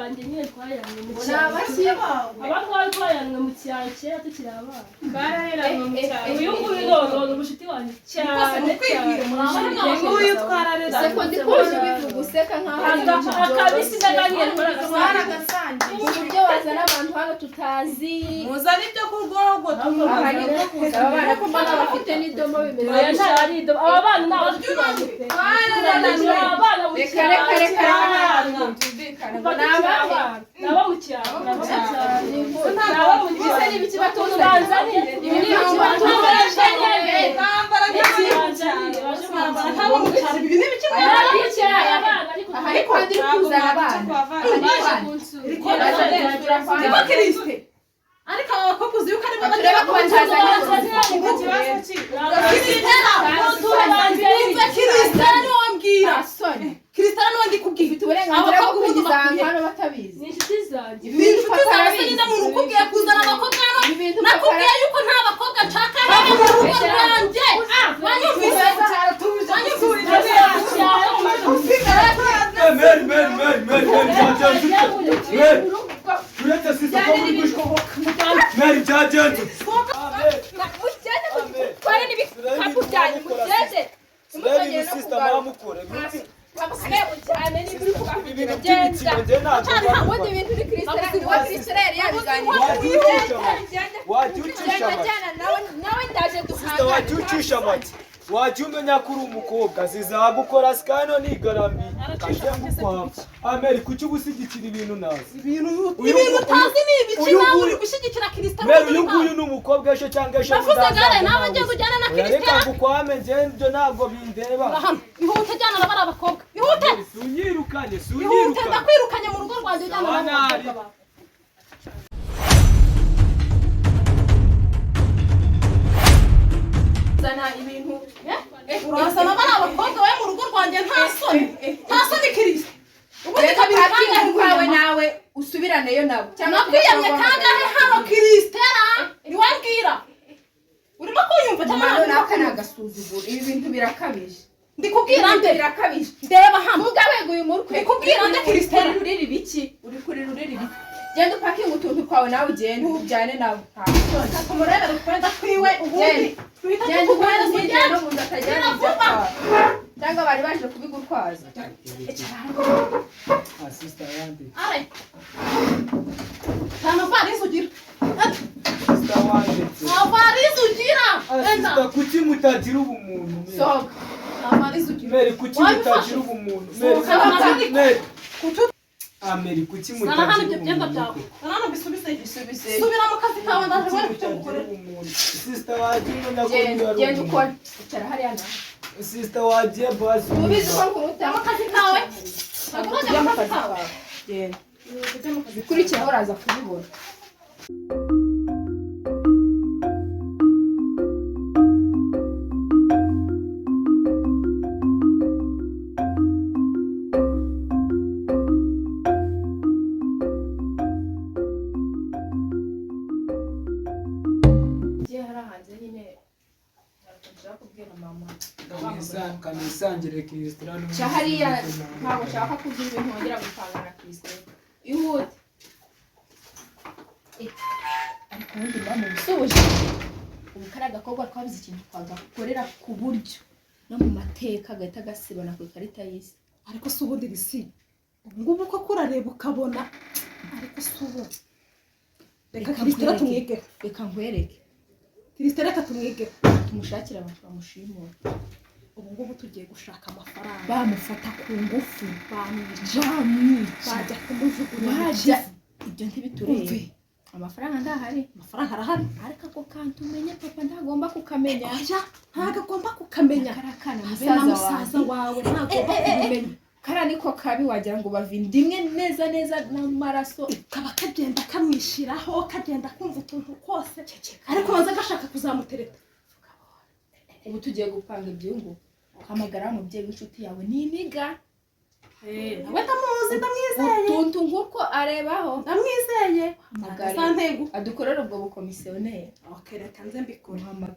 banjye nyine twayanwe mu cyaro abangaba twayanwe mu cyaro kera tukiri abana baraheranwe mu cyaro uyu nguyu none ubushiti wanjye cyane uyu twararera sekondi kuje bivuga useka nkaho akabisi ndaganye baragasangiye uburyo bazana abantu hano tutazi muzana ibyo kurwogo tumubanye ko kuza abana ko mbana bafite n'idomo bimeze aba bana n'abafite abana mu cyaro naba mu cyaro naba mu cyaro n'ibiki batuza Tanzania ibintu ariko ndi kuzana abana ariko Kiriste ariko abakobwa uzi yuko ari bo tureba ko batazanye Kiriste niwe wambwira asoni Kiriste niwe ndi kubwira ufite uburenganzira bwo kubigiza ahantu hano batabizi ni inshuti zanjye inshuti zawe se nyine muntu ukubwiye kuzana abakobwa hano nakubwiye yuko nta bakobwa nshaka hano mu rugo rwanjye wanyumvise wajya umenya ko uri umukobwa zizagukora sikano nigarami Ameri kuki ubushyigikira ibintu nazi ibintu utazi ni ibiki nawe uri gushyigikira Kiriste uyu nguyu ni umukobwa ejo cyangwa ejo navuze nawe njye kujyana na Kiriste reka ngukwame njye ntabwo bindeba ihute jyana na bari abakobwa ihute sunyirukanye ihute ndakwirukanye mu rugo rwanjye jyana na bari abakobwa zana ibintu urasana bari abakobwa we mu rugo rwanjye nta soni Kiriste reka pakingi kwawe nawe usubiraneyo nabo nakwiyamye kangahe hano Kiriste niwambwira urimo kunyumva cyangwa nawe kana agasuzuguro ibi bintu birakabije ndikubwira nde birakabije ndeba hano ugabego uyu murwe ndikubwira nde Kiriste ruriri biki uri kuri ruriri biki genda pakingi utuntu kwawe nawe ugende ujyane nabo tumurebere twenda twiwe ubundi genda ugende n'ijya no mu nda atajyana ibyo cyangwa bari baje kubigutwaza are tano varizo ugira varizo ugira enda kuki mutagira ubumuntu sohoka varizo ugira Meri kuki mutagira ubumuntu Meri Ameri kuki mutagira ubumuntu hano bisubize subira mu kazi kawe ndaje bari cyo gukorera sister wagiye ndakubwira genda ukora icara hariya na sister wagiye bazi ubizi ko kuruta mu kazi kawe agurajya mu kazi kawe genda bikurikira uraza kubibona kanisangire Kiriste hariya ntabwo ushaka kugira ibintu wongera gupanga na Kiriste ihute ariko ubundi bamusuje ubu kari agakobwa twabize ikintu twagakorera ku buryo no mu mateka agahita agasibana ku ikarita y'isi ariko si ubundi bisi ubu ngubu ko kurareba ukabona ariko si ubu reka Kiriste tumwigere reka nkwereke Kiriste reka tumwigere tumushakira abantu bamushimura ubu ngubu tugiye gushaka amafaranga bamufata ku ngufu bamwica bajya kumujugunya ibyo ntibiturebe amafaranga ndahari amafaranga arahari ariko ako kantu umenye papa ndagomba kukamenya oya ntago agomba kukamenya karakana musaza wawe ntagomba kubimenya kara niko kabi wagira ngo bavindimwe neza n'amaraso kaba kagenda kamwishiraho kagenda kumva utuntu kose ariko banza gashaka kuzamutereta ubu tugiye gupanga ibyungu hamagara umubyeyi w'inshuti yawe niniga nawe ndamuzi ndamwizeye utuntu nk'uko arebaho ndamwizeye adukorera ubwo bukomisiyoneri reka nze mbikora